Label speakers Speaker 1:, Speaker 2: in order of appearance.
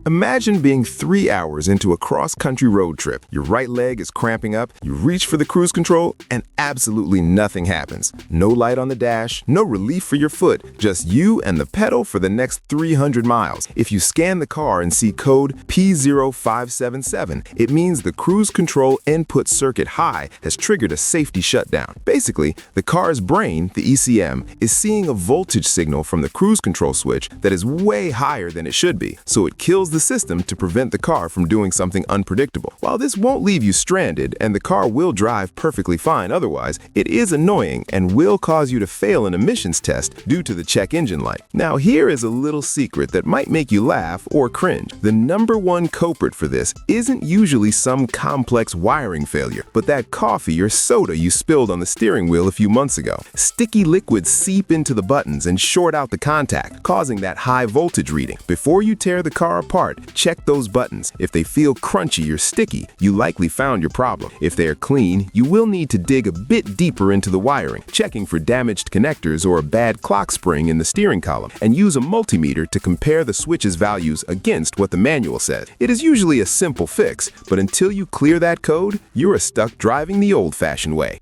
Speaker 1: Imagine being 3 hours into a cross-country road trip. Your right leg is cramping up, you reach for the cruise control, and absolutely nothing happens. No light on the dash, no relief for your foot, just you and the pedal for the next 300 miles. If you scan the car and see code P0577, it means the cruise control input circuit high has triggered a safety shutdown. Basically, the car's brain, the ECM, is seeing a voltage signal from the cruise control switch that is way higher than it should be, so it kills the system to prevent the car from doing something unpredictable. While this won't leave you stranded and the car will drive perfectly fine otherwise, it is annoying and will cause you to fail an emissions test due to the check engine light. Now here is a little secret that might make you laugh or cringe. The #1 culprit for this isn't usually some complex wiring failure, but that coffee or soda you spilled on the steering wheel a few months ago. Sticky liquids seep into the buttons and short out the contact, causing that high voltage reading. Before you tear the car apart, check those buttons. If they feel crunchy or sticky, you likely found your problem. If they are clean, you will need to dig a bit deeper into the wiring, checking for damaged connectors or a bad clock spring in the steering column, and use a multimeter to compare the switch's values against what the manual says. It is usually a simple fix, but until you clear that code, you are stuck driving the old-fashioned way.